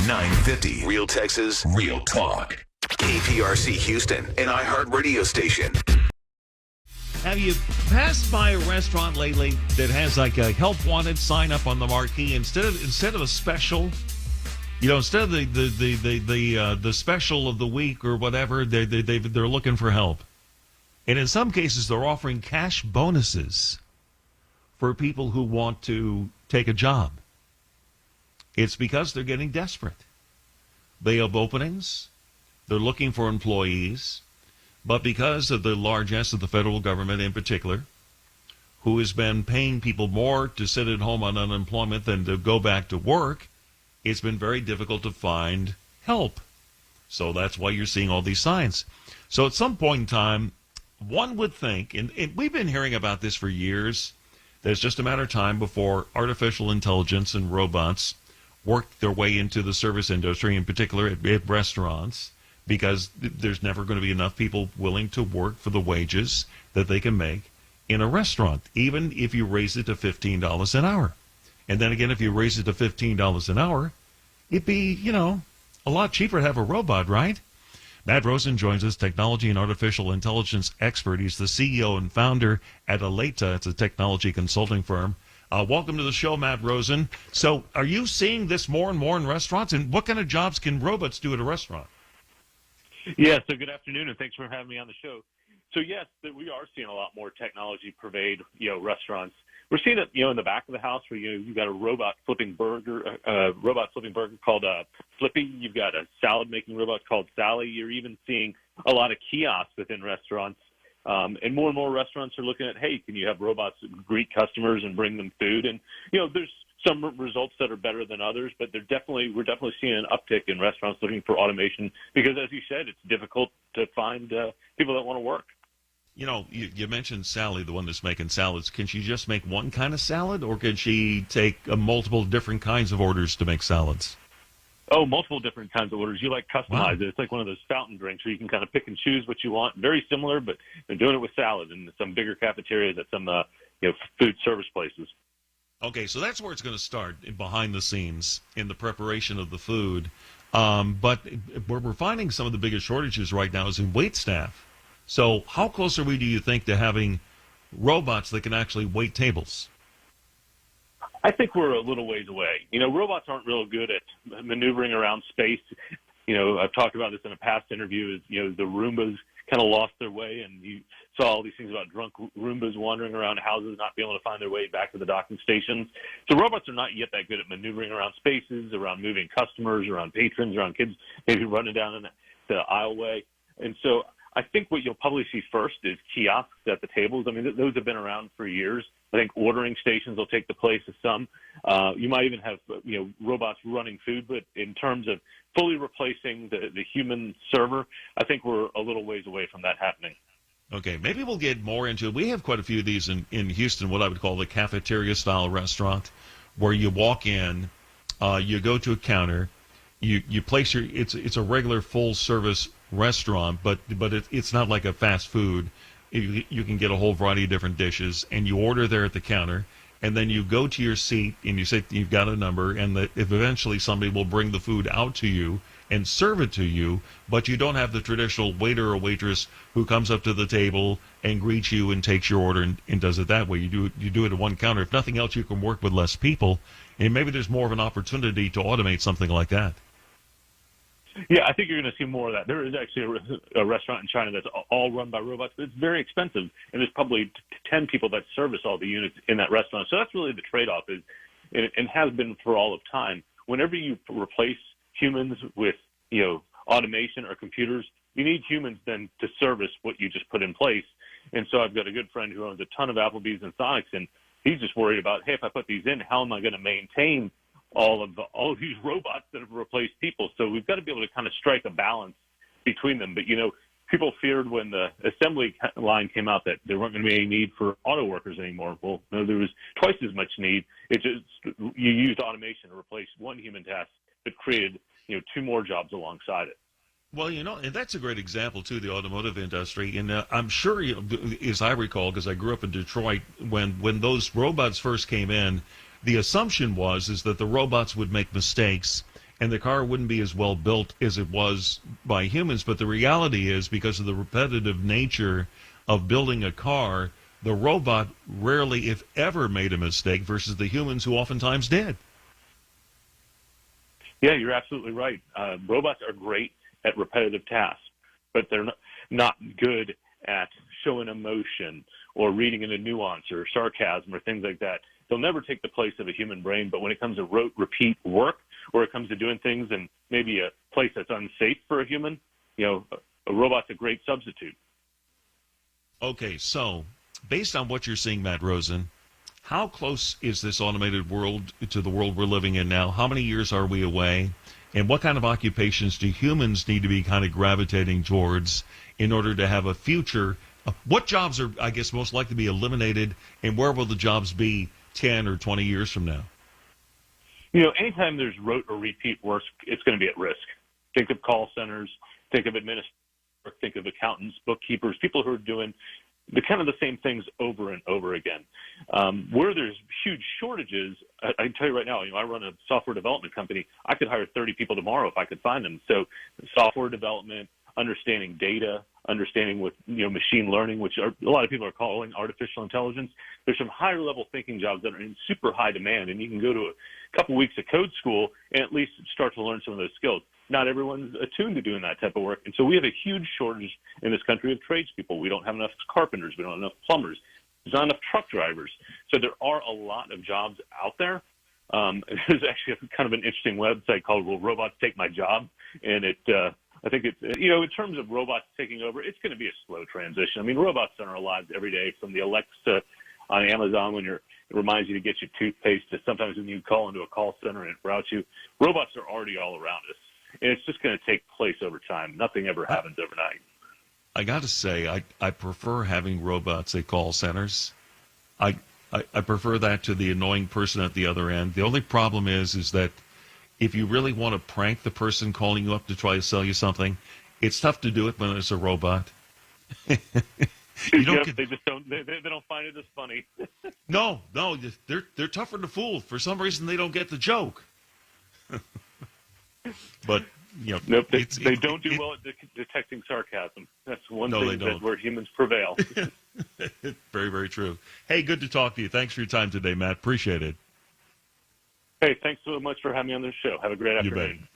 950. Real Texas, Real Talk. KPRC Houston, an iHeart radio station. Have you passed by a restaurant lately that has like a help wanted sign up on the marquee instead of a special? You know, instead of the special of the week or whatever, they're looking for help, and in some cases they're offering cash bonuses for people who want to take a job. It's because they're getting desperate. They have openings. They're looking for employees. But because of the largesse of the federal government in particular, who has been paying people more to sit at home on unemployment than to go back to work, it's been very difficult to find help. So that's why you're seeing all these signs. So at some point in time, one would think, and we've been hearing about this for years, that it's just a matter of time before artificial intelligence and robots work their way into the service industry, in particular at restaurants, because there's never going to be enough people willing to work for the wages that they can make in a restaurant, even if you raise it to $15 an hour. And then again, if you raise it to $15 an hour, it'd be, a lot cheaper to have a robot, right? Matt Rosen joins us, technology and artificial intelligence expert. He's the CEO and founder at Allata. It's a technology consulting firm. Welcome to the show, Matt Rosen. So are you seeing this more and more in restaurants? And what kind of jobs can robots do at a restaurant? Yeah, so good afternoon, and thanks for having me on the show. So yes, we are seeing a lot more technology pervade, restaurants. We're seeing it, in the back of the house where you've got a robot flipping burger called Flippy. You've got a salad making robot called Sally. You're even seeing a lot of kiosks within restaurants, and more restaurants are looking at, hey, can you have robots greet customers and bring them food? And there's some results that are better than others, but we're definitely seeing an uptick in restaurants looking for automation because, as you said, it's difficult to find people that want to work. You mentioned Sally, the one that's making salads. Can she just make one kind of salad, or can she take multiple different kinds of orders to make salads? Oh, multiple different kinds of orders. You customize Wow. it. It's like one of those fountain drinks where you can kind of pick and choose what you want. Very similar, but they're doing it with salad in some bigger cafeterias at some food service places. Okay, so that's where it's going to start, behind the scenes, in the preparation of the food. But where we're finding some of the biggest shortages right now is in wait staff. So how close are we, do you think, to having robots that can actually wait tables? I think we're a little ways away. Robots aren't real good at maneuvering around space. I've talked about this in a past interview, the Roombas kind of lost their way, and you saw all these things about drunk Roombas wandering around houses, not being able to find their way back to the docking stations. So robots are not yet that good at maneuvering around spaces, around moving customers, around patrons, around kids, maybe running down in the aisleway. And so I think what you'll probably see first is kiosks at the tables. I mean, those have been around for years. I think ordering stations will take the place of some. You might even have, robots running food, but in terms of fully replacing the human server, I think we're a little ways away from that happening. Okay, maybe we'll get more into it. We have quite a few of these in Houston, what I would call the cafeteria-style restaurant, where you walk in, you go to a counter, you place your, it's a regular full-service restaurant, but it's not like a fast food. You can get a whole variety of different dishes, and you order there at the counter, and then you go to your seat, and you say you've got a number, and if eventually somebody will bring the food out to you and serve it to you, but you don't have the traditional waiter or waitress who comes up to the table and greets you and takes your order and does it that way. You do it at one counter. If nothing else, you can work with less people, and maybe there's more of an opportunity to automate something like that. Yeah, I think you're going to see more of that. There is actually a restaurant in China that's all run by robots, but it's very expensive, and there's probably 10 people that service all the units in that restaurant. So that's really the trade-off, and has been for all of time. Whenever you replace humans with, automation or computers, you need humans then to service what you just put in place. And so I've got a good friend who owns a ton of Applebee's and Sonic's, and he's just worried about, hey, if I put these in, how am I going to maintain all of these robots that have replaced people? So we've got to be able to kind of strike a balance between them. But, people feared when the assembly line came out that there weren't going to be any need for auto workers anymore. Well, no, there was twice as much need. It just, you used automation to replace one human task that created, two more jobs alongside it. Well, and that's a great example, too, the automotive industry. And I'm sure, as I recall, because I grew up in Detroit, when those robots first came in, the assumption is that the robots would make mistakes and the car wouldn't be as well built as it was by humans. But the reality is, because of the repetitive nature of building a car, the robot rarely, if ever, made a mistake versus the humans who oftentimes did. Yeah, you're absolutely right. Robots are great at repetitive tasks, but they're not good at showing emotion or reading into nuance or sarcasm or things like that. They'll never take the place of a human brain, but when it comes to rote, repeat work, or it comes to doing things in maybe a place that's unsafe for a human, a robot's a great substitute. Okay, so based on what you're seeing, Matt Rosen, how close is this automated world to the world we're living in now? How many years are we away? And what kind of occupations do humans need to be kind of gravitating towards in order to have a future? What jobs are, I guess, most likely to be eliminated, and where will the jobs be 10 or 20 years from now? Anytime there's rote or repeat work, it's going to be at risk. Think of call centers, think of administrators, think of accountants, bookkeepers, people who are doing the same things over and over again. Where there's huge shortages, I can tell you right now, I run a software development company. I could hire 30 people tomorrow if I could find them. So software development, understanding data, understanding with machine learning, which a lot of people are calling artificial intelligence. There's some higher level thinking jobs that are in super high demand, and you can go to a couple weeks of code school and at least start to learn some of those skills. Not everyone's attuned to doing that type of work, and so we have a huge shortage in this country of tradespeople. We don't have enough carpenters. We don't have enough plumbers. There's not enough truck drivers. So there are a lot of jobs out there. There's actually kind of an interesting website called "Will Robots Take My Job?" And I think it's, in terms of robots taking over, it's going to be a slow transition. I mean, robots are in our lives every day, from the Alexa on Amazon when it reminds you to get your toothpaste, to sometimes when you call into a call center and it routes you. Robots are already all around us, and it's just going to take place over time. Nothing ever happens overnight. I got to say, I prefer having robots at call centers. I prefer that to the annoying person at the other end. The only problem is that if you really want to prank the person calling you up to try to sell you something, it's tough to do it when it's a robot. They just don't. They don't find it as funny. No, they're tougher to fool. For some reason, they don't get the joke. But nope, they don't do well at detecting sarcasm. That's one thing where humans prevail. Very, very true. Hey, good to talk to you. Thanks for your time today, Matt. Appreciate it. Hey, thanks so much for having me on this show. Have a great afternoon. You bet.